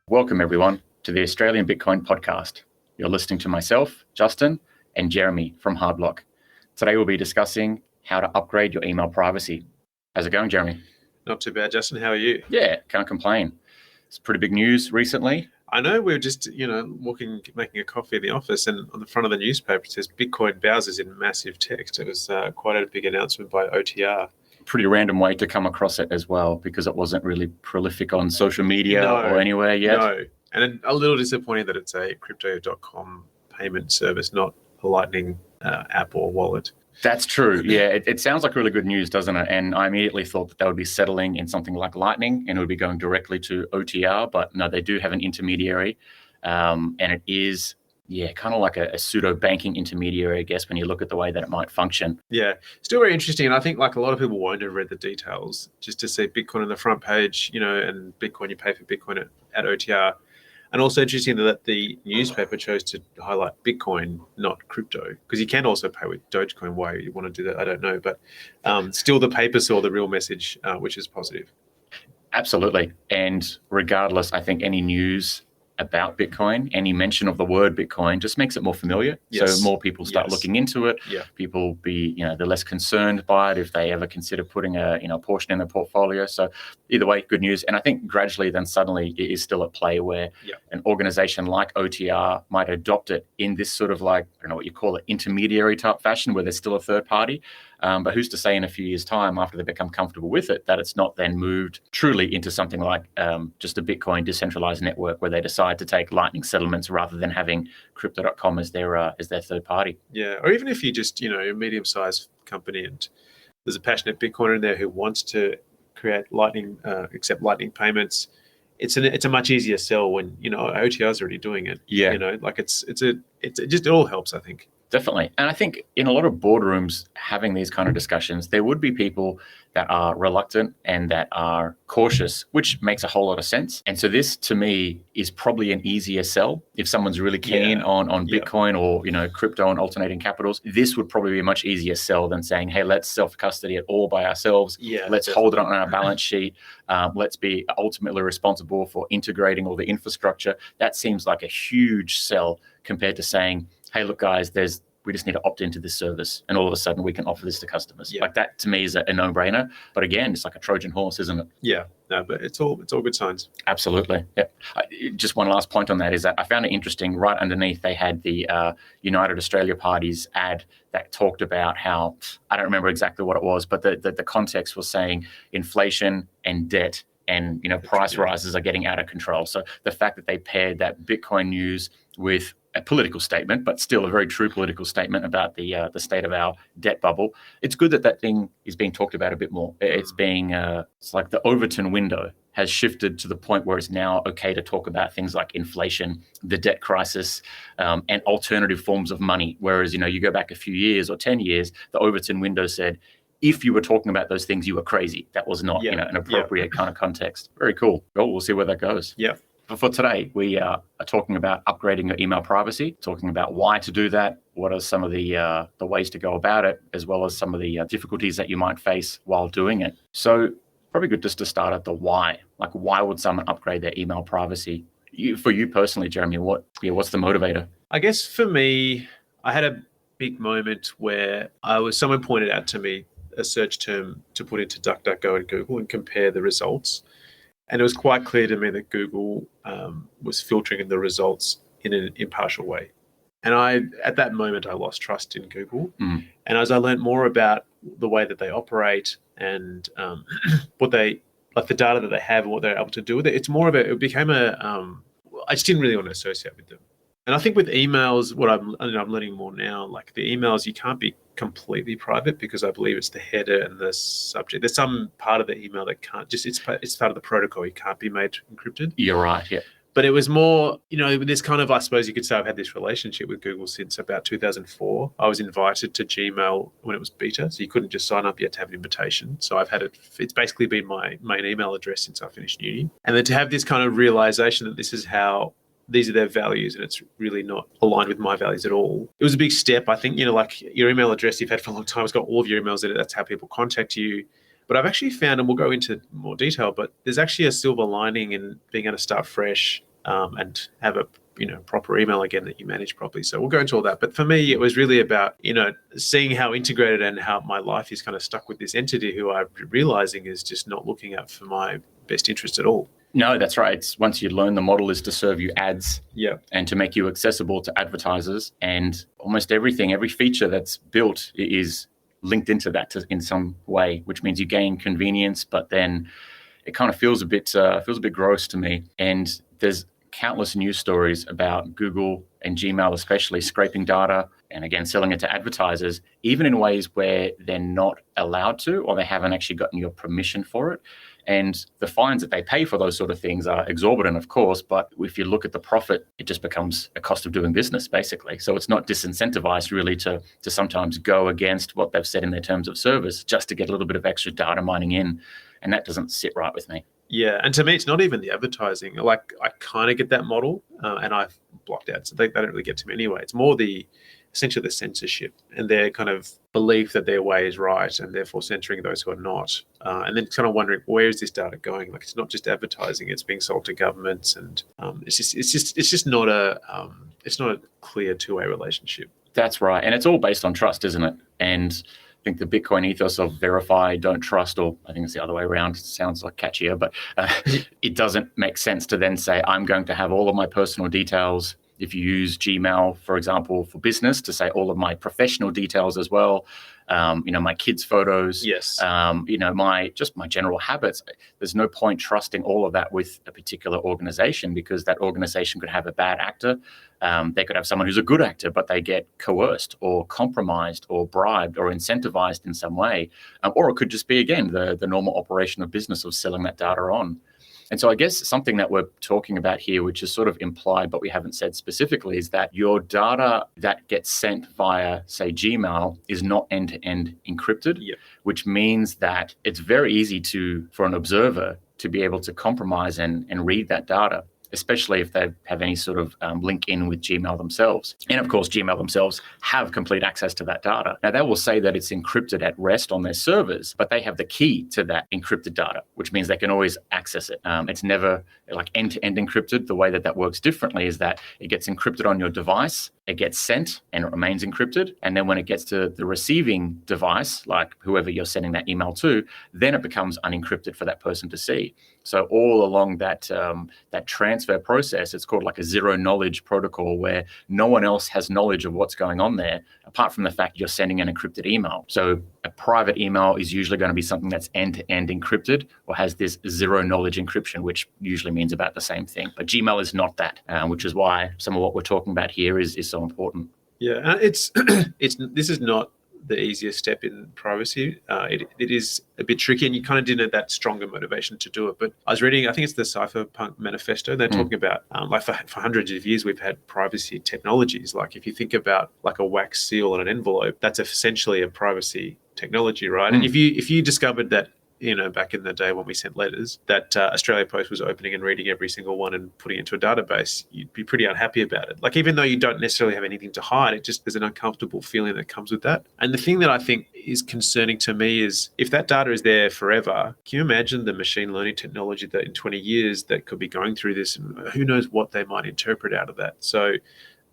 Welcome, everyone, to the Australian Bitcoin podcast. You're listening to myself, Justin, and Jeremy from Hardblock. Today, we'll be discussing how to upgrade your email privacy. How's it going, Jeremy? Not too bad, Justin. How are you? Yeah, can't complain. It's pretty big news recently. I know we were just, making a coffee in the office, and on the front of the newspaper, it says Bitcoin browsers in massive text. It was quite a big announcement by OTR. Pretty random way to come across it as well, because it wasn't really prolific on social media or anywhere yet. No, and a little disappointing that it's a crypto.com payment service, not a Lightning app or wallet. That's true. Yeah, it sounds like really good news, doesn't it? And I immediately thought that they would be settling in something like Lightning and it would be going directly to OTR, but no, they do have an intermediary, and it is kind of like a pseudo banking intermediary, I guess, when you look at the way that it might function. Yeah, still very interesting. And I think like a lot of people won't have read the details just to see Bitcoin on the front page, and Bitcoin, you pay for Bitcoin at OTR. And also interesting that the newspaper chose to highlight Bitcoin, not crypto, because you can also pay with Dogecoin. Why you want to do that, I don't know. But still the paper saw the real message, which is positive. Absolutely. And regardless, I think any news about Bitcoin, any mention of the word Bitcoin just makes it more familiar. Yes. So more people start looking into it. Yeah. People they're less concerned by it if they ever consider putting a portion in their portfolio. So either way, good news. And I think gradually then suddenly it is still at play where an organization like OTR might adopt it in this sort of like, I don't know what you call it, intermediary type fashion where there's still a third party. But who's to say in a few years' time, after they become comfortable with it, that it's not then moved truly into something like just a Bitcoin decentralized network where they decide to take Lightning settlements rather than having Crypto.com as their third party. Yeah, or even if you just a medium-sized company and there's a passionate Bitcoiner in there who wants to create Lightning, accept Lightning payments, it's a much easier sell when OTR is already doing it. Yeah, it all helps, I think. Definitely. And I think in a lot of boardrooms having these kind of discussions, there would be people that are reluctant and that are cautious, which makes a whole lot of sense. And so this, to me, is probably an easier sell. If someone's really keen on Bitcoin or, crypto and alternating capitals, this would probably be a much easier sell than saying, hey, let's self-custody it all by ourselves. Yeah, let's hold it on our balance sheet. Let's be ultimately responsible for integrating all the infrastructure. That seems like a huge sell compared to saying, hey, look, guys, we just need to opt into this service, and all of a sudden we can offer this to customers. Yeah. Like that, to me, is a no-brainer. But again, it's like a Trojan horse, isn't it? Yeah, no, but it's all good signs. Absolutely. Yeah. Just one last point on that is that I found it interesting. Right underneath, they had the United Australia Party's ad that talked about how, I don't remember exactly what it was, but the context was saying inflation and debt and price rises are getting out of control. So the fact that they paired that Bitcoin news with a political statement, but still a very true political statement about the state of our debt bubble. It's good that thing is being talked about a bit more. It's being it's like the Overton window has shifted to the point where it's now okay to talk about things like inflation, the debt crisis, and alternative forms of money. Whereas you go back a few years or 10 years, the Overton window said, if you were talking about those things, you were crazy. That was not an appropriate kind of context. Very cool. Well, we'll see where that goes. Yeah. But for today, we are talking about upgrading your email privacy, talking about why to do that, what are some of the ways to go about it, as well as some of the difficulties that you might face while doing it. So probably good just to start at the why. Like, why would someone upgrade their email privacy? For you personally, Jeremy, what's the motivator? I guess for me, I had a big moment where someone pointed out to me a search term to put into DuckDuckGo and Google and compare the results. And it was quite clear to me that Google was filtering the results in an impartial way. And at that moment, I lost trust in Google. Mm. And as I learned more about the way that they operate and what the data that they have and what they're able to do with it, it became I just didn't really want to associate with them. And I think with emails, I'm learning more now, like the emails, you can't be completely private because I believe it's the header and the subject. There's some part of the email that can't it's part of the protocol. You can't be made encrypted. You're right, yeah. But it was more, this kind of, I suppose you could say I've had this relationship with Google since about 2004. I was invited to Gmail when it was beta, so you couldn't just sign up, you had to have an invitation. So it's basically been my main email address since I finished uni. And then to have this kind of realization that these are their values and it's really not aligned with my values at all. It was a big step. I think, like your email address you've had for a long time, it's got all of your emails in it. That's how people contact you. But I've actually found, and we'll go into more detail, but there's actually a silver lining in being able to start fresh and have a proper email again that you manage properly. So we'll go into all that. But for me, it was really about, seeing how integrated and how my life is kind of stuck with this entity who I'm realizing is just not looking out for my best interest at all. No, that's right. It's once you learn the model is to serve you ads and to make you accessible to advertisers, and almost everything, every feature that's built is linked into that in some way, which means you gain convenience, but then it kind of feels a bit gross to me. And there's countless news stories about Google and Gmail especially scraping data and again selling it to advertisers, even in ways where they're not allowed to or they haven't actually gotten your permission for it. And the fines that they pay for those sort of things are exorbitant, of course, but if you look at the profit, it just becomes a cost of doing business, basically. So it's not disincentivized really to sometimes go against what they've said in their terms of service just to get a little bit of extra data mining in. And that doesn't sit right with me. Yeah, and to me, it's not even the advertising. Like, I kind of get that model, and I've blocked ads. So they don't really get to me anyway. It's more essentially the censorship and their kind of belief that their way is right and therefore censoring those who are not. And then kind of wondering, where is this data going? Like, it's not just advertising; it's being sold to governments, and it's just not a clear two-way relationship. That's right, and it's all based on trust, isn't it? And I think the Bitcoin ethos of verify, don't trust, or I think it's the other way around. It sounds like catchier, but it doesn't make sense to then say, I'm going to have all of my personal details. If you use Gmail, for example, for business, to say all of my professional details as well, my kids' photos, my general habits. There's no point trusting all of that with a particular organization, because that organization could have a bad actor. They could have someone who's a good actor, but they get coerced or compromised or bribed or incentivized in some way. Or it could just be, again, the normal operation of business of selling that data on. And so I guess something that we're talking about here, which is sort of implied, but we haven't said specifically, is that your data that gets sent via, say, Gmail is not end-to-end encrypted, which means that it's very easy for an observer to be able to compromise and read that data, especially if they have any sort of link in with Gmail themselves. And of course, Gmail themselves have complete access to that data. Now, they will say that it's encrypted at rest on their servers, but they have the key to that encrypted data, which means they can always access it. It's never like end-to-end encrypted. The way that works differently is that it gets encrypted on your device, it gets sent, and it remains encrypted. And then when it gets to the receiving device, like whoever you're sending that email to, then it becomes unencrypted for that person to see. So all along that transfer process, it's called like a zero knowledge protocol, where no one else has knowledge of what's going on there, apart from the fact you're sending an encrypted email. So a private email is usually going to be something that's end-to-end encrypted or has this zero knowledge encryption, which usually means about the same thing. But Gmail is not that, which is why some of what we're talking about here is so important. Yeah, this is not the easiest step in privacy. It is a bit tricky, and you kind of didn't have that stronger motivation to do it. But I was reading, I think it's the Cypherpunk Manifesto. They're talking about, like for hundreds of years, we've had privacy technologies. Like if you think about like a wax seal on an envelope, that's essentially a privacy technology, right? And if you discovered that, back in the day when we sent letters, that Australia Post was opening and reading every single one and putting it into a database, you'd be pretty unhappy about it. Like, even though you don't necessarily have anything to hide, there's an uncomfortable feeling that comes with that. And the thing that I think is concerning to me is, if that data is there forever, can you imagine the machine learning technology that in 20 years that could be going through this, and who knows what they might interpret out of that? So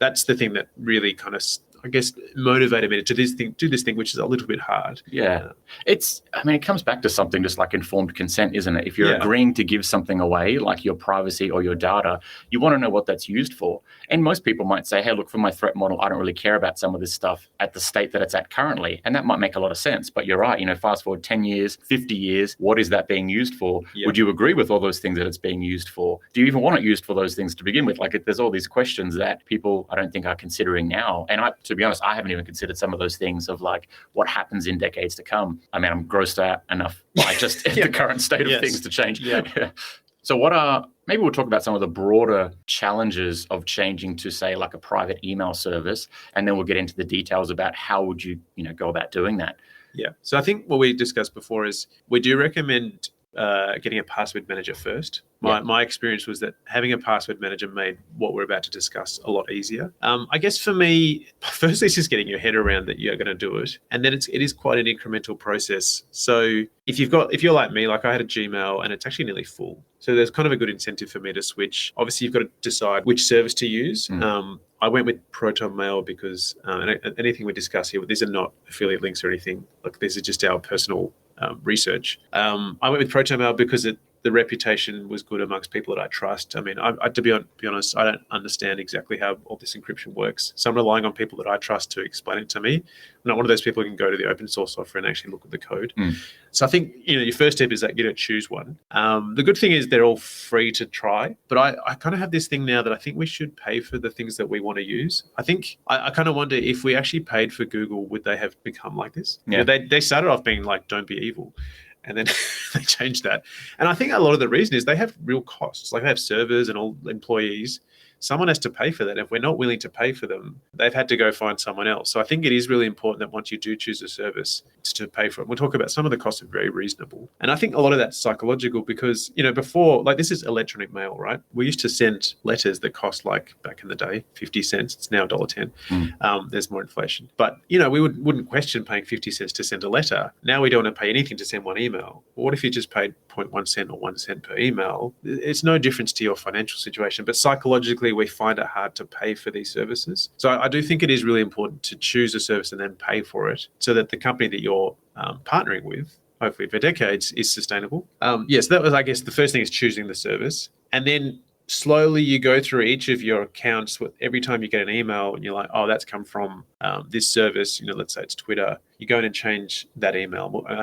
that's the thing that really kind of, I guess, motivated me to do this thing, which is a little bit hard. Yeah. It comes back to something just like informed consent, isn't it? If you're agreeing to give something away, like your privacy or your data, you want to know what that's used for. And most people might say, hey, look, for my threat model, I don't really care about some of this stuff at the state that it's at currently. And that might make a lot of sense. But you're right, fast forward 10 years, 50 years, what is that being used for? Yep. Would you agree with all those things that it's being used for? Do you even want it used for those things to begin with? Like, there's all these questions that people, I don't think, are considering now. And to be honest, I haven't even considered some of those things of like what happens in decades to come. I mean, I'm grossed out enough by just the current state of things to change. Yeah. So maybe we'll talk about some of the broader challenges of changing to, say, like a private email service, and then we'll get into the details about how would you, go about doing that. Yeah. So I think what we discussed before is we do recommend getting a password manager first. My experience was that having a password manager made what we're about to discuss a lot easier. I guess for me, firstly, it's just getting your head around that you're going to do it, and then it is quite an incremental process. So if you're like me, like I had a Gmail and it's actually nearly full, so there's kind of a good incentive for me to switch. Obviously, you've got to decide which service to use. I went with ProtonMail because and anything we discuss here, these are not affiliate links or anything. Like, these are just our personal research. I went with ProtonMail because the reputation was good amongst people that I trust. I mean, to be honest, I don't understand exactly how all this encryption works. So I'm relying on people that I trust to explain it to me. I'm not one of those people who can go to the open source software and actually look at the code. So I think, your first step is that you don't choose one. The good thing is they're all free to try, but I kind of have this thing now that I think we should pay for the things that we want to use. I think I kind of wonder, if we actually paid for Google, would they have become like this? Yeah. They started off being like, don't be evil. And then they changed that. And I think a lot of the reason is they have real costs. Like, they have servers and all employees. Someone has to pay for that. If we're not willing to pay for them, they've had to go find someone else. So I think it is really important that once you do choose a service, it's to pay for it. We'll talk about some of the costs are very reasonable. And I think a lot of that's psychological because, before, like, this is electronic mail, right? We used to send letters that cost, like, back in the day, 50 cents. It's now $1.10. There's more inflation. But, we wouldn't question paying 50 cents to send a letter. Now we don't want to pay anything to send one email. Well, what if you just paid 0.1 cent or 1 cent per email? It's no difference to your financial situation. But psychologically, we find it hard to pay for these services. So I do think it is really important to choose a service and then pay for it so that the company that you're partnering with, hopefully for decades, is sustainable. Yes, that was, I guess, the first thing is choosing the service. And then slowly you go through each of your accounts. Every time you get an email and you're like, oh, that's come from this service, let's say it's Twitter, you go in and change that email. And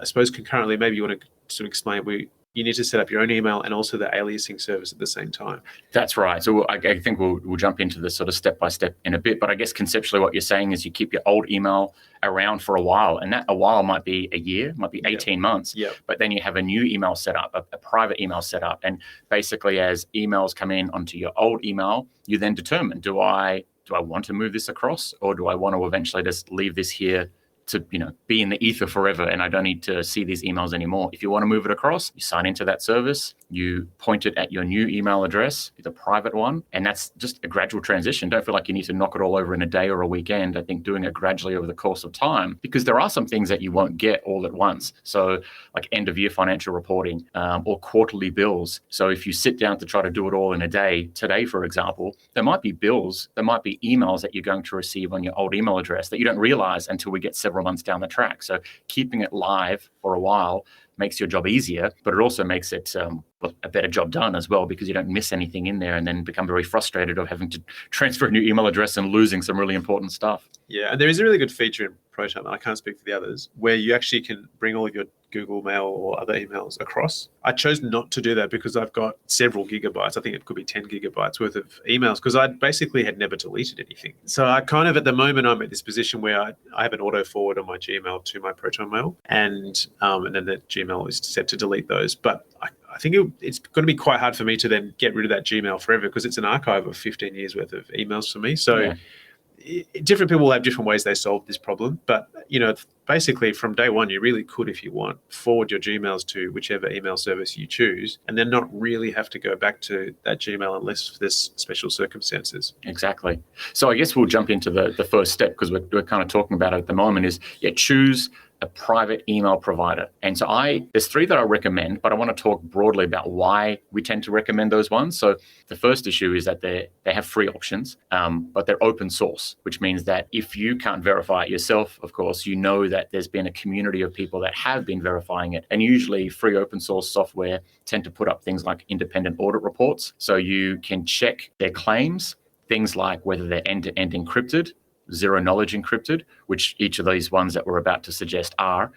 I suppose concurrently, maybe you want to sort of explain, you need to set up your own email and also the aliasing service at the same time. That's right. So I think we'll jump into the sort of step-by-step in a bit. But I guess conceptually what you're saying is you keep your old email around for a while. And that a while might be a year, might be 18 months. But then you have a new email set up, a private email set up. And basically, as emails come in onto your old email, you then determine, do I want to move this across, or do I want to eventually just leave this here to be in the ether forever and I don't need to see these emails anymore? If you want to move it across, you sign into that service, you point it at your new email address, the private one, and that's just a gradual transition. Don't feel like you need to knock it all over in a day or a weekend. I think doing it gradually over the course of time, because there are some things that you won't get all at once. So like end of year financial reporting or quarterly bills. So if you sit down to try to do it all in a day, today, for example, there might be bills, there might be emails that you're going to receive on your old email address that you don't realize until we get several months down the track. So keeping it live for a while makes your job easier, but it also makes it a better job done as well, because you don't miss anything in there and then become very frustrated of having to transfer a new email address and losing some really important stuff. Yeah, and there is a really good feature in Proton, I can't speak for the others, where you actually can bring all of your Google Mail or other emails across. I chose not to do that because I've got several gigabytes. I think it could be 10 gigabytes worth of emails because I basically had never deleted anything. So I kind of, at the moment, I'm at this position where I have an auto forward on my Gmail to my ProtonMail, and then the Gmail is set to delete those. But I think it's going to be quite hard for me to then get rid of that Gmail forever because it's an archive of 15 years worth of emails for me. So different people will have different ways they solve this problem. But, basically from day one, you really could, if you want, forward your Gmails to whichever email service you choose and then not really have to go back to that Gmail unless there's special circumstances. Exactly. So I guess we'll jump into the first step, because we're kind of talking about it at the moment, is choose a private email provider. And so there's 3 that I recommend, but I want to talk broadly about why we tend to recommend those ones. So the first issue is that they have free options, but they're open source, which means that if you can't verify it yourself, of course, you know that there's been a community of people that have been verifying it. And usually free open source software tend to put up things like independent audit reports. So you can check their claims, things like whether they're end-to-end encrypted, zero knowledge encrypted, which each of these ones that we're about to suggest are.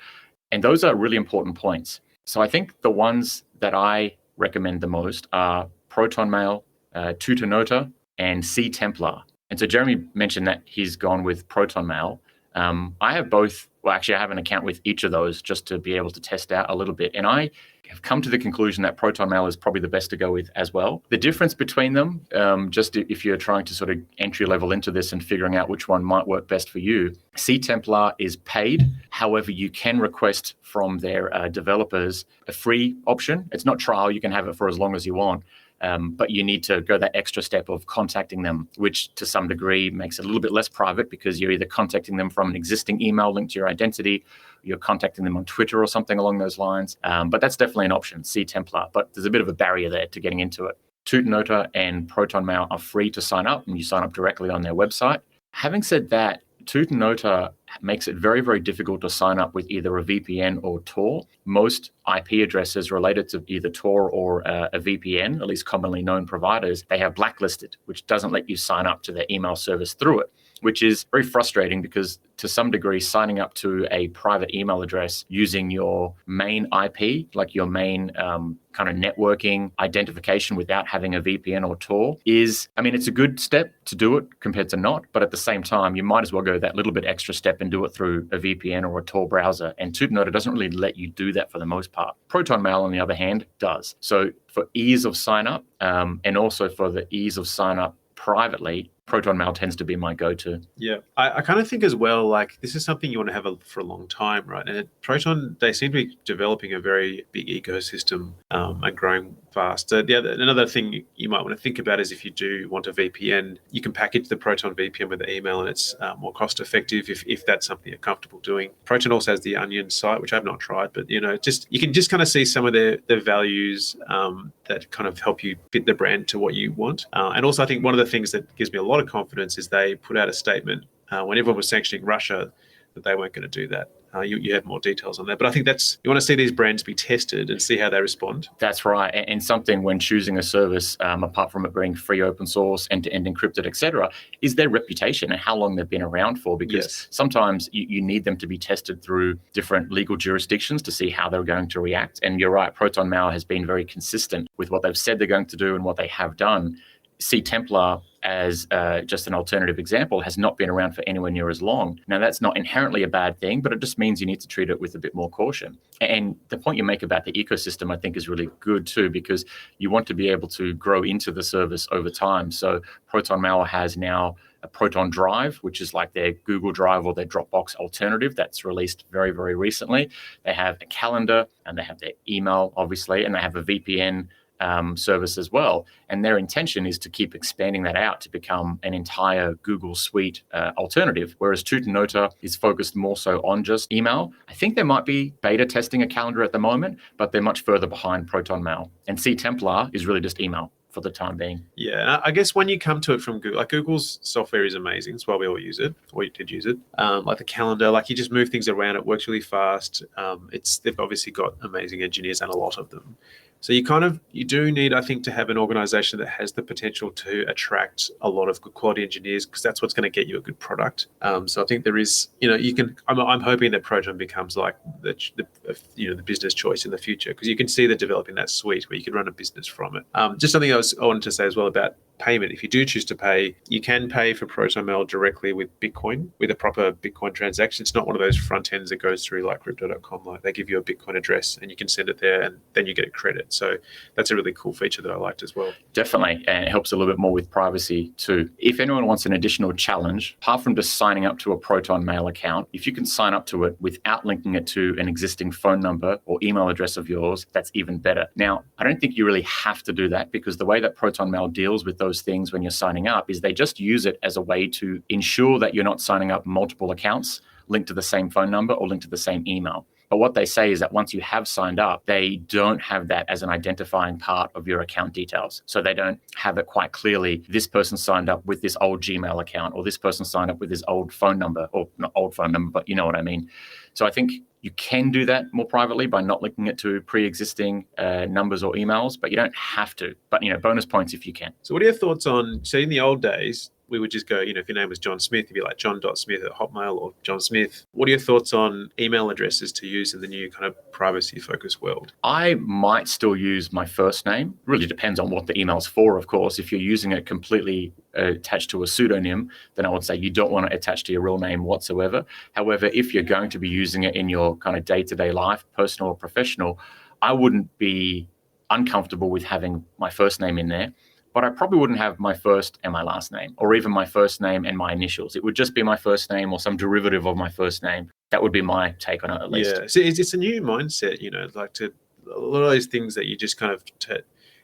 And those are really important points. So I think the ones that I recommend the most are ProtonMail, Tutanota, and CTemplar. And so Jeremy mentioned that he's gone with ProtonMail. I have both Well, actually, I have an account with each of those just to be able to test out a little bit. And I have come to the conclusion that ProtonMail is probably the best to go with as well. The difference between them, just if you're trying to sort of entry level into this and figuring out which one might work best for you, CTemplar is paid. However, you can request from their developers a free option. It's not trial. You can have it for as long as you want. But you need to go that extra step of contacting them, which to some degree makes it a little bit less private because you're either contacting them from an existing email linked to your identity, you're contacting them on Twitter or something along those lines. But that's definitely an option, CTemplar. But there's a bit of a barrier there to getting into it. Tutanota and ProtonMail are free to sign up, and you sign up directly on their website. Having said that, Tutanota makes it very, very difficult to sign up with either a VPN or Tor. Most IP addresses related to either Tor or a VPN, at least commonly known providers, they have blacklisted, which doesn't let you sign up to their email service through it, which is very frustrating because to some degree, signing up to a private email address using your main IP, like your main kind of networking identification without having a VPN or Tor is, I mean, it's a good step to do it compared to not, but at the same time, you might as well go that little bit extra step and do it through a VPN or a Tor browser. And Tutanota doesn't really let you do that for the most part. ProtonMail, on the other hand, does. So for ease of sign up and also for the ease of sign up privately, ProtonMail tends to be my go-to. Yeah, I kind of think as well, like this is something you want to have for a long time, right? And Proton, they seem to be developing a very big ecosystem and growing fast. So another thing you might want to think about is if you do want a VPN, you can package the Proton VPN with the email and it's more cost-effective if that's something you're comfortable doing. Proton also has the Onion site, which I've not tried, but you can just kind of see some of their values that kind of help you fit the brand to what you want. And also, I think one of the things that gives me a lot of confidence is they put out a statement when everyone was sanctioning Russia that they weren't going to do that. You have more details on that, but I think you want to see these brands be tested and see how they respond. That's right, and something when choosing a service, apart from it being free, open source, end-to-end encrypted, etc., is their reputation and how long they've been around for. Because sometimes you need them to be tested through different legal jurisdictions to see how they're going to react. And you're right, ProtonMail has been very consistent with what they've said they're going to do and what they have done. CTemplar, as just an alternative example, has not been around for anywhere near as long. Now, that's not inherently a bad thing, but it just means you need to treat it with a bit more caution. And the point you make about the ecosystem, I think, is really good too, because you want to be able to grow into the service over time. So ProtonMail has now a Proton Drive, which is like their Google Drive or their Dropbox alternative that's released very, very recently. They have a calendar and they have their email, obviously, and they have a VPN service as well. And their intention is to keep expanding that out to become an entire Google Suite alternative, whereas Tutanota is focused more so on just email. I think they might be beta testing a calendar at the moment, but they're much further behind ProtonMail. And CTemplar is really just email for the time being. Yeah, I guess when you come to it from Google, like Google's software is amazing. That's why we all use it, or you did use it. Like the calendar, like you just move things around. It works really fast. They've obviously got amazing engineers and a lot of them. So you do need, I think, to have an organization that has the potential to attract a lot of good quality engineers, because that's what's going to get you a good product. So I think there is, I'm hoping that Proton becomes like the business choice in the future, because you can see they're developing that suite where you can run a business from it. Just something else I wanted to say as well about payment. If you do choose to pay, you can pay for ProtonMail directly with Bitcoin, with a proper Bitcoin transaction. It's not one of those front ends that goes through like crypto.com. Like they give you a Bitcoin address and you can send it there and then you get a credit. So that's a really cool feature that I liked as well. Definitely. And it helps a little bit more with privacy too. If anyone wants an additional challenge, apart from just signing up to a ProtonMail account, if you can sign up to it without linking it to an existing phone number or email address of yours, that's even better. Now, I don't think you really have to do that, because the way that ProtonMail deals with those things when you're signing up is they just use it as a way to ensure that you're not signing up multiple accounts linked to the same phone number or linked to the same email. But what they say is that once you have signed up, they don't have that as an identifying part of your account details. So they don't have it quite clearly, this person signed up with this old Gmail account, or this person signed up with this old phone number, or not old phone number, but you know what I mean. So I think you can do that more privately by not linking it to pre-existing numbers or emails, but you don't have to. But, bonus points if you can. So what are your thoughts on, say in the old days, we would just go, if your name was John Smith, you'd be like john.smith@hotmail or John Smith. What are your thoughts on email addresses to use in the new kind of privacy-focused world? I might still use my first name. Really depends on what the email's for, of course. If you're using it completely attached to a pseudonym, then I would say you don't want to attach to your real name whatsoever. However, if you're going to be using it in your kind of day-to-day life, personal or professional, I wouldn't be uncomfortable with having my first name in there, but I probably wouldn't have my first and my last name, or even my first name and my initials. It would just be my first name or some derivative of my first name. That would be my take on it, at least. Yeah, so it's a new mindset, like a lot of those things that you just kind of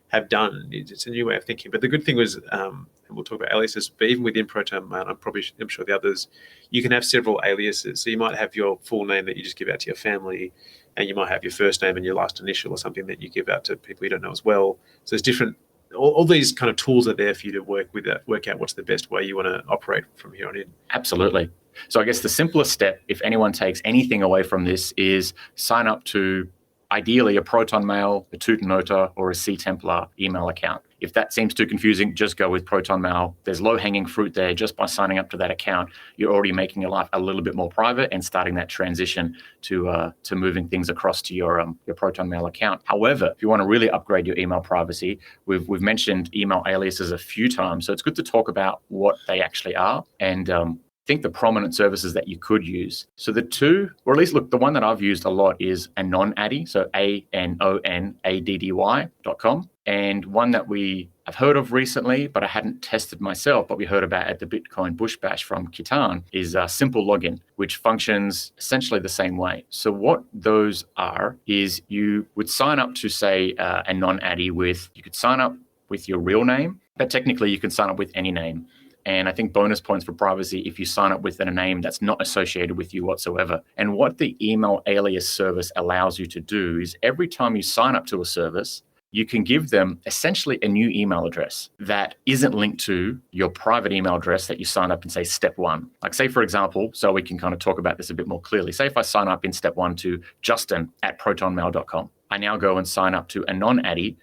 have done. It's a new way of thinking. But the good thing was, and we'll talk about aliases, but even within ProtonMail, I'm sure the others, you can have several aliases. So you might have your full name that you just give out to your family, and you might have your first name and your last initial or something that you give out to people you don't know as well. So there's different, all these kind of tools are there for you to work out what's the best way you want to operate from here on in. Absolutely. So I guess the simplest step, if anyone takes anything away from this, is sign up to ideally a ProtonMail, a Tutanota, or a CTemplar email account. If that seems too confusing, just go with ProtonMail. There's low-hanging fruit there. Just by signing up to that account, you're already making your life a little bit more private and starting that transition to moving things across to your ProtonMail account. However, if you want to really upgrade your email privacy, we've mentioned email aliases a few times, so it's good to talk about what they actually are and think the prominent services that you could use. So the two, or at least look, the one that I've used a lot is AnonAddy, so ANONADDY.com, and one that I've heard of recently, but I hadn't tested myself, but we heard about at the Bitcoin Bush Bash from Kitan, is SimpleLogin, which functions essentially the same way. So what those are is you would sign up to, say, AnonAddy you could sign up with your real name, but technically you can sign up with any name. And I think bonus points for privacy if you sign up with a name that's not associated with you whatsoever. And what the email alias service allows you to do is every time you sign up to a service, you can give them essentially a new email address that isn't linked to your private email address that you sign up in, say, step one. Like, say, for example, so we can kind of talk about this a bit more clearly. Say if I sign up in step one to Justin@protonmail.com. I now go and sign up to AnonAddy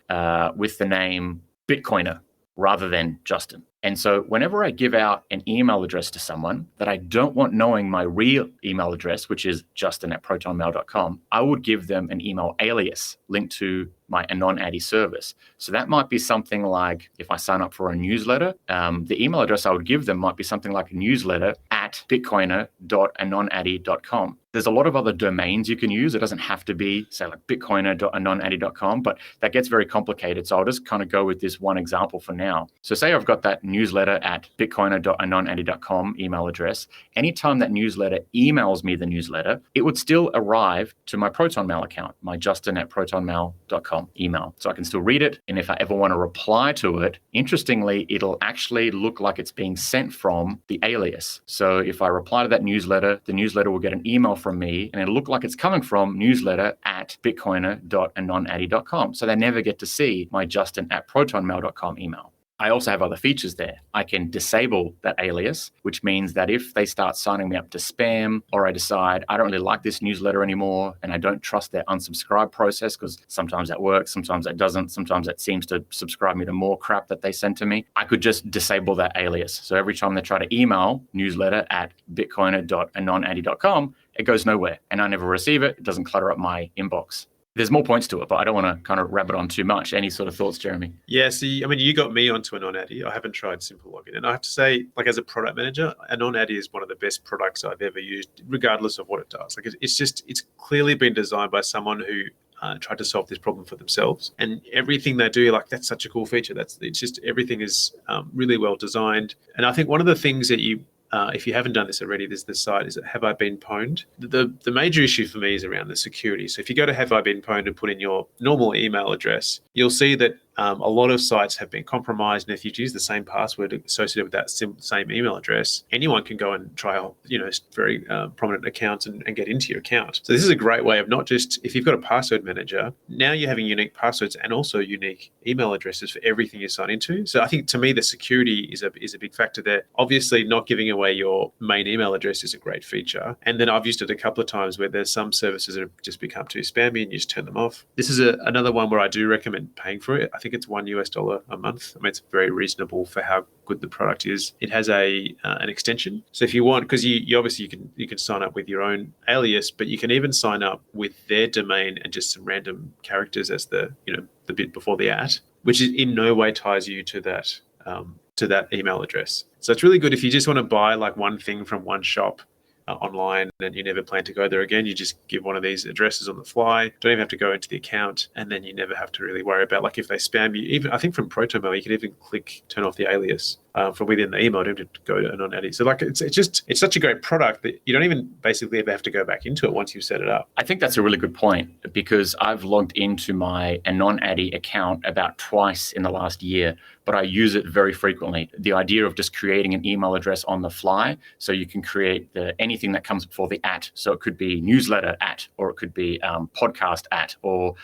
with the name Bitcoiner rather than Justin. And so whenever I give out an email address to someone that I don't want knowing my real email address, which is justin@protonmail.com, I would give them an email alias linked to my AnonAddy service. So that might be something like, if I sign up for a newsletter, the email address I would give them might be something like a newsletter at bitcoiner.anonaddy.com. There's a lot of other domains you can use. It doesn't have to be, say, like bitcoiner.anonaddy.com, but that gets very complicated. So I'll just kind of go with this one example for now. So say I've got that newsletter at bitcoiner.anonaddy.com email address. Anytime that newsletter emails me the newsletter, it would still arrive to my ProtonMail account, my justin@protonmail.com email. So I can still read it. And if I ever want to reply to it, interestingly, it'll actually look like it's being sent from the alias. So if I reply to that newsletter, the newsletter will get an email from me and it'll look like it's coming from newsletter@bitcoiner.anonaddy.com. So they never get to see my justin@protonmail.com email. I also have other features there. I can disable that alias, which means that if they start signing me up to spam, or I decide I don't really like this newsletter anymore and I don't trust their unsubscribe process, because sometimes that works, sometimes that doesn't, sometimes that seems to subscribe me to more crap that they send to me, I could just disable that alias. So every time they try to email newsletter@bitcoiner.anonaddy.com, it goes nowhere and I never receive it. It doesn't clutter up my inbox. There's more points to it, but I don't want to kind of rabbit on too much. Any sort of thoughts, Jeremy? Yeah, see, I mean, you got me onto AnonAddy. I haven't tried SimpleLogin. And I have to say, like, as a product manager, AnonAddy is one of the best products I've ever used, regardless of what it does. Like, it's clearly been designed by someone who tried to solve this problem for themselves. And everything they do, like, that's such a cool feature. It's just everything is really well designed. And I think one of the things that if you haven't done this already, there's the site, is it Have I Been Pwned? The major issue for me is around the security. So if you go to Have I Been Pwned and put in your normal email address, you'll see that a lot of sites have been compromised. And if you use the same password associated with that same email address, anyone can go and try out, very prominent accounts and get into your account. So this is a great way of not just, if you've got a password manager, now you're having unique passwords and also unique email addresses for everything you sign into. So I think, to me, the security is a big factor there. Obviously, not giving away your main email address is a great feature. And then I've used it a couple of times where there's some services that have just become too spammy and you just turn them off. This is another one where I do recommend paying for it. I think it's $1 a month. I mean, it's very reasonable for how good the product is. It has an extension. So if you want, because you obviously you can sign up with your own alias, but you can even sign up with their domain and just some random characters as the bit before the @ which is in no way ties you to that email address. So it's really good if you just want to buy like one thing from one shop online and you never plan to go there again. You just give one of these addresses on the fly. Don't even have to go into the account, and then you never have to really worry about like if they spam you. Even I think from ProtonMail you can even turn off the alias from within the email. You don't have to go to AnonAddy. So like it's such a great product that you don't even basically ever have to go back into it once you've set it up. I think that's a really good point, because I've logged into my AnonAddy account about twice in the last year, but I use it very frequently. The idea of just creating an email address on the fly, so you can create anything that comes before the @ so it could be newsletter @ or it could be podcast @ or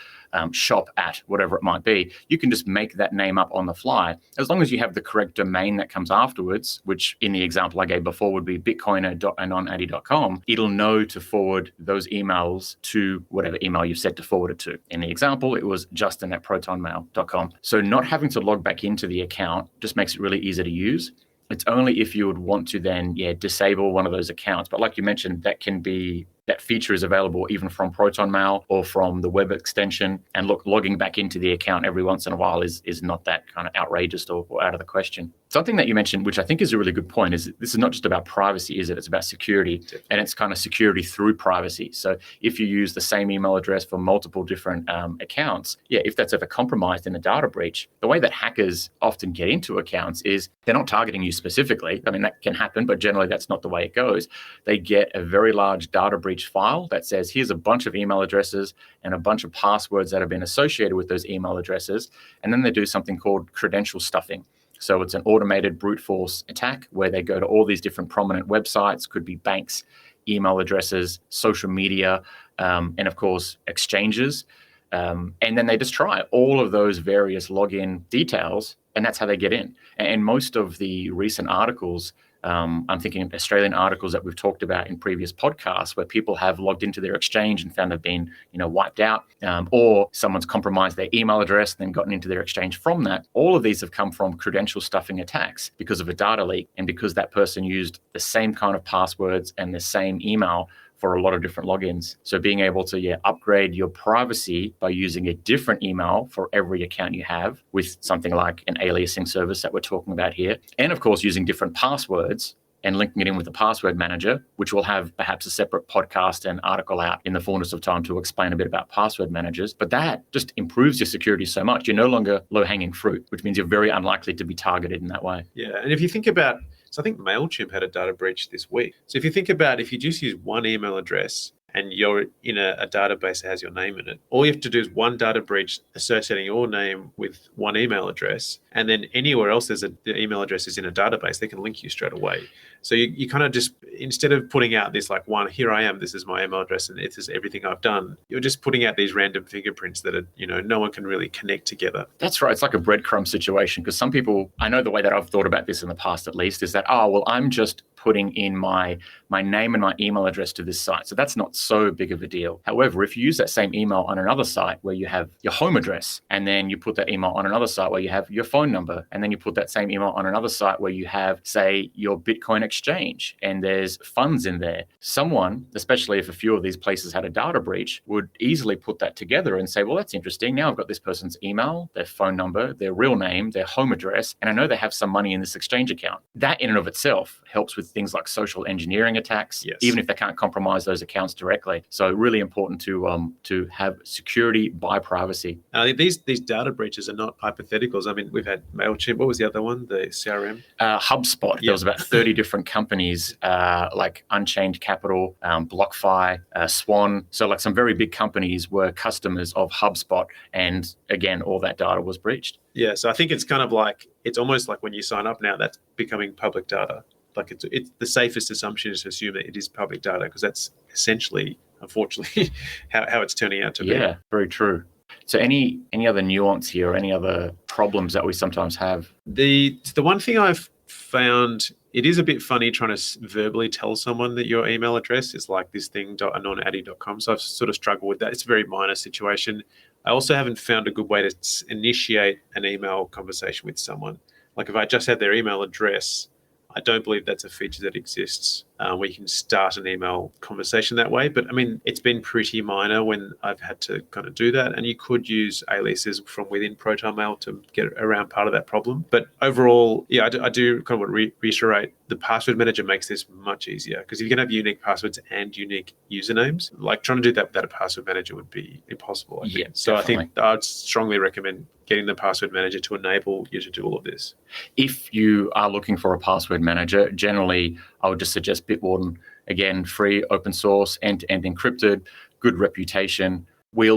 shop @ whatever it might be. You can just make that name up on the fly, as long as you have the correct domain that comes afterwards, which in the example I gave before would be bitcoiner.anonaddy.com. It'll know to forward those emails to whatever email you've set to forward it to. In the example, it was justin@protonmail.com. So not having to log back into the account just makes it really easy to use. It's only if you would want to then disable one of those accounts. But like you mentioned, that feature is available even from ProtonMail or from the web extension. And logging back into the account every once in a while is not that kind of outrageous or out of the question. Something that you mentioned, which I think is a really good point, is this is not just about privacy, is it? It's about security. Definitely. And it's kind of security through privacy. So if you use the same email address for multiple different accounts, if that's ever compromised in a data breach, the way that hackers often get into accounts is they're not targeting you specifically. I mean, that can happen, but generally that's not the way it goes. They get a very large data breach file that says, here's a bunch of email addresses and a bunch of passwords that have been associated with those email addresses. And then they do something called credential stuffing. So it's an automated brute force attack where they go to all these different prominent websites, could be banks, email addresses, social media, and of course, exchanges. And then they just try all of those various login details, and that's how they get in. And most of the recent articles, I'm thinking of Australian articles that we've talked about in previous podcasts, where people have logged into their exchange and found they've been, wiped out, or someone's compromised their email address and then gotten into their exchange from that. All of these have come from credential stuffing attacks because of a data leak and because that person used the same kind of passwords and the same email for a lot of different logins. So being able to upgrade your privacy by using a different email for every account you have with something like an aliasing service that we're talking about here. And of course, using different passwords and linking it in with a password manager, which will have perhaps a separate podcast and article out in the fullness of time to explain a bit about password managers. But that just improves your security so much. You're no longer low-hanging fruit, which means you're very unlikely to be targeted in that way. Yeah, and if you think about, so I think MailChimp had a data breach this week. So if you think about, if you just use one email address and you're in a database that has your name in it, all you have to do is one data breach associating your name with one email address, and then anywhere else the email address is in a database, they can link you straight away. So you kind of just, instead of putting out this like one, here I am, this is my email address and this is everything I've done, you're just putting out these random fingerprints that are, no one can really connect together. That's right. It's like a breadcrumb situation, because some people, I know the way that I've thought about this in the past at least, is that, I'm just putting in my name and my email address to this site. So that's not so big of a deal. However, if you use that same email on another site where you have your home address, and then you put that email on another site where you have your phone number, and then you put that same email on another site where you have, say, your Bitcoin exchange, and there's funds in there, someone, especially if a few of these places had a data breach, would easily put that together and say, well, that's interesting. Now I've got this person's email, their phone number, their real name, their home address, and I know they have some money in this exchange account. That in and of itself helps with things like social engineering attacks, even if they can't compromise those accounts directly. So really important to have security by privacy. These data breaches are not hypotheticals. I mean, we've had MailChimp. What was the other one? The CRM? HubSpot. There was about 30 different companies like Unchained Capital, BlockFi, Swan. So like some very big companies were customers of HubSpot. And again, all that data was breached. Yeah, so I think it's kind of like, it's almost like when you sign up now, that's becoming public data. Like it's the safest assumption is to assume that it is public data, because that's essentially, unfortunately, how it's turning out to be. Yeah, very true. So any other nuance here, or any other problems that we sometimes have? The one thing I've found it is a bit funny trying to verbally tell someone that your email address is like this thing .anonaddy.com. So I've sort of struggled with that. It's a very minor situation. I also haven't found a good way to initiate an email conversation with someone. Like if I just had their email address, I don't believe that's a feature that exists where you can start an email conversation that way. But I mean, it's been pretty minor when I've had to kind of do that. And you could use aliases from within ProtonMail to get around part of that problem. But overall, yeah, I do kind of want to reiterate the password manager makes this much easier, because if you can have unique passwords and unique usernames, like trying to do that without a password manager would be impossible, I think. Yeah, So definitely. I think I'd strongly recommend getting the password manager to enable you to do all of this. If you are looking for a password manager, generally, I would just suggest Bitwarden. Again, free, open source, end-to-end encrypted, good reputation. We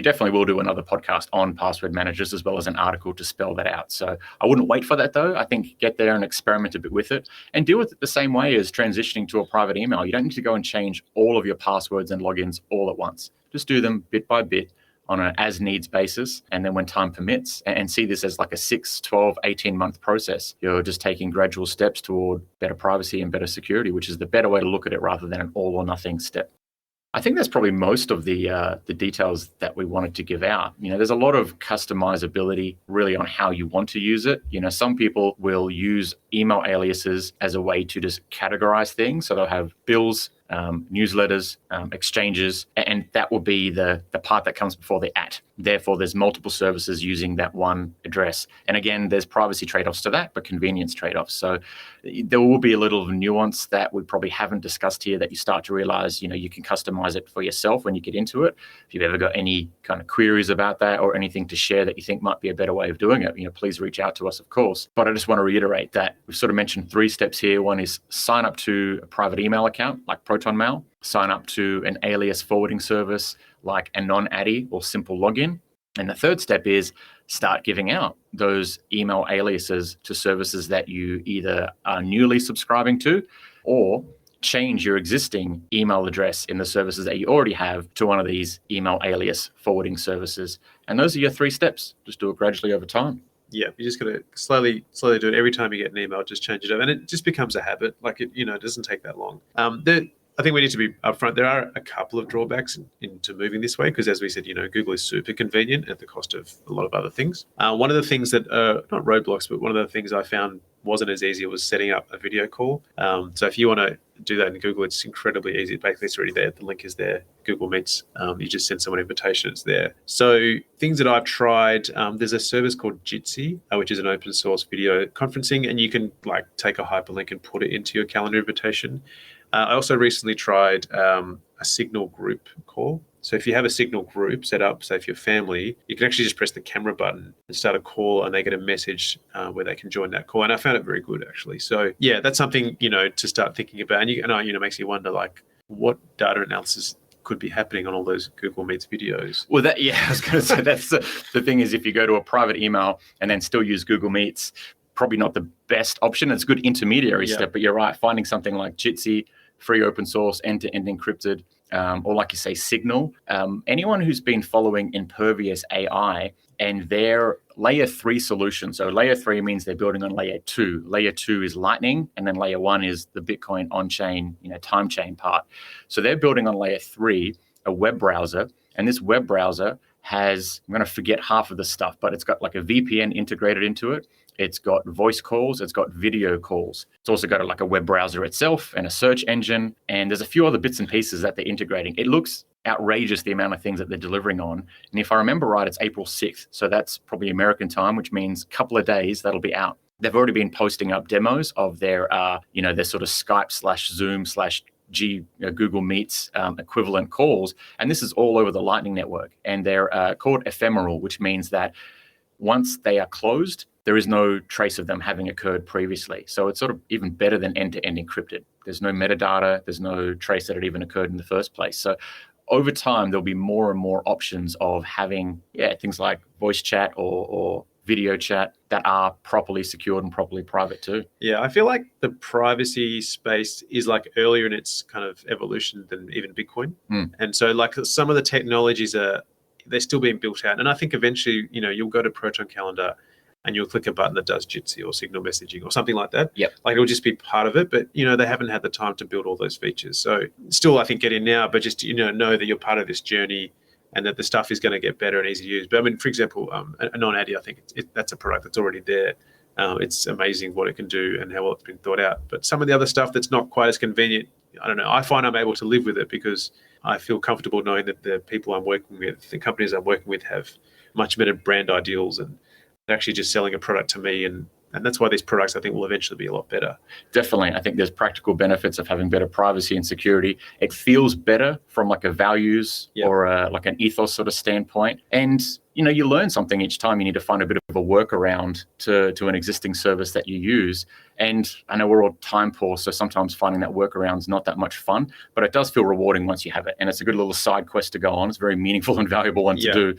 definitely will do another podcast on password managers, as well as an article to spell that out. So I wouldn't wait for that, though. I think get there and experiment a bit with it, and deal with it the same way as transitioning to a private email. You don't need to go and change all of your passwords and logins all at once. Just do them bit by bit on an as-needs basis, and then when time permits, and see this as like a 6, 12, 18-month process. You're just taking gradual steps toward better privacy and better security, which is the better way to look at it rather than an all-or-nothing step. I think that's probably most of the details that we wanted to give out. There's a lot of customizability really on how you want to use it. Some people will use email aliases as a way to just categorize things. So they'll have bills, newsletters, exchanges, and that will be the part that comes before the @ Therefore, there's multiple services using that one address. And again, there's privacy trade-offs to that, but convenience trade-offs. So there will be a little nuance that we probably haven't discussed here that you start to realize, you can customize it for yourself when you get into it. If you've ever got any kind of queries about that or anything to share that you think might be a better way of doing it, please reach out to us, of course. But I just want to reiterate that we've sort of mentioned 3 steps here. One is sign up to a private email account like ProtonMail, sign up to an alias forwarding service like AnonAddy or SimpleLogin. And the third step is start giving out those email aliases to services that you either are newly subscribing to, or change your existing email address in the services that you already have to one of these email alias forwarding services. And those are your 3 steps. Just do it gradually over time. Yeah, you just got to slowly do it. Every time you get an email, just change it up, and it just becomes a habit. Like it doesn't take that long. I think we need to be upfront. There are a couple of drawbacks into moving this way, because as we said, Google is super convenient at the cost of a lot of other things. One of the things that not roadblocks, but one of the things I found wasn't as easy was setting up a video call. So if you want to do that in Google, it's incredibly easy. Basically, it's already there. The link is there. Google Meets. You just send someone an invitation. It's there. So things that I've tried, there's a service called Jitsi, which is an open source video conferencing, and you can take a hyperlink and put it into your calendar invitation. I also recently tried a Signal group call. So if you have a Signal group set up, say for your family, you can actually just press the camera button and start a call, and they get a message where they can join that call. And I found it very good, actually. So yeah, that's something, to start thinking about. And it makes you wonder, what data analysis could be happening on all those Google Meets videos. Well, I was going to say, that's the thing is, if you go to a private email and then still use Google Meets, probably not the best option. It's a good intermediary step, but you're right, finding something like Jitsi, free open source, end-to-end encrypted, or like you say, Signal. Anyone who's been following Impervious AI and their layer 3 solution. So layer 3 means they're building on layer 2. Layer 2 is Lightning, and then layer 1 is the Bitcoin on-chain, time chain part. So they're building on layer 3 a web browser, and this web browser has, I'm going to forget half of the stuff, but it's got like a VPN integrated into it. It's got voice calls. It's got video calls. It's also got a web browser itself and a search engine. And there's a few other bits and pieces that they're integrating. It looks outrageous, the amount of things that they're delivering on. And if I remember right, it's April 6th. So that's probably American time, which means a couple of days that'll be out. They've already been posting up demos of their, their sort of Skype/Zoom/ Google Meets equivalent calls. And this is all over the Lightning Network. And they're called ephemeral, which means that once they are closed, there is no trace of them having occurred previously. So it's sort of even better than end-to-end encrypted. There's no metadata. There's no trace that it even occurred in the first place. So over time, there'll be more and more options of having things like voice chat or video chat that are properly secured and properly private too. Yeah, I feel like the privacy space is earlier in its kind of evolution than even Bitcoin. And so some of the technologies they're still being built out. And I think eventually, you'll go to Proton Calendar and you'll click a button that does Jitsi or signal messaging or something like that. Yep. Like it'll just be part of it, but they haven't had the time to build all those features. So still, I think get in now, but just know that you're part of this journey and that the stuff is going to get better and easy to use. But I mean, for example, AnonAddy, I think that's a product that's already there. It's amazing what it can do and how well it's been thought out. But some of the other stuff that's not quite as convenient, I don't know. I find I'm able to live with it because I feel comfortable knowing that the people I'm working with, the companies I'm working with, have much better brand ideals and they're actually just selling a product to me. And that's why these products, I think, will eventually be a lot better. Definitely. I think there's practical benefits of having better privacy and security. It feels better from like a values or like an ethos sort of standpoint. And, you learn something each time. You need to find a bit of a workaround to an existing service that you use. And I know we're all time poor, so sometimes finding that workaround is not that much fun, but it does feel rewarding once you have it. And it's a good little side quest to go on. It's a very meaningful and valuable one to do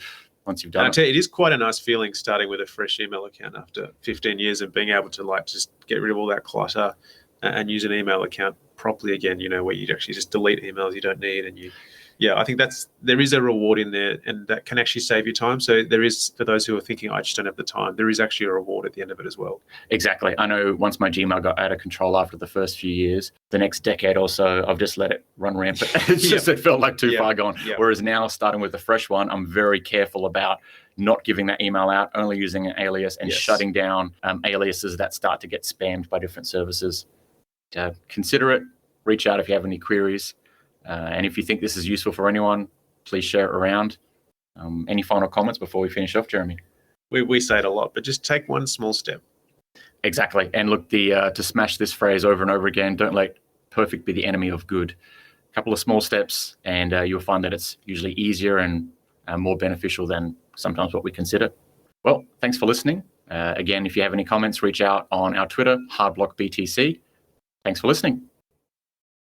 once you've done it. I'll tell you, it is quite a nice feeling starting with a fresh email account after 15 years and being able to just get rid of all that clutter and use an email account properly again, where you actually just delete emails you don't need. And I think there is a reward in there and that can actually save you time. So there is, for those who are thinking, I just don't have the time, there is actually a reward at the end of it as well. Exactly. I know once my Gmail got out of control after the first few years, the next decade or so, I've just let it run rampant. It felt like too far gone. Whereas now, starting with a fresh one, I'm very careful about not giving that email out, only using an alias and shutting down aliases that start to get spammed by different services. Consider it. Reach out if you have any queries. And if you think this is useful for anyone, please share it around. Any final comments before we finish off, Jeremy? We say it a lot, but just take one small step. Exactly. And look, to smash this phrase over and over again, don't let perfect be the enemy of good. A couple of small steps, and you'll find that it's usually easier and more beneficial than sometimes what we consider. Well, thanks for listening. Again, if you have any comments, reach out on our Twitter, hardblockbtc. Thanks for listening.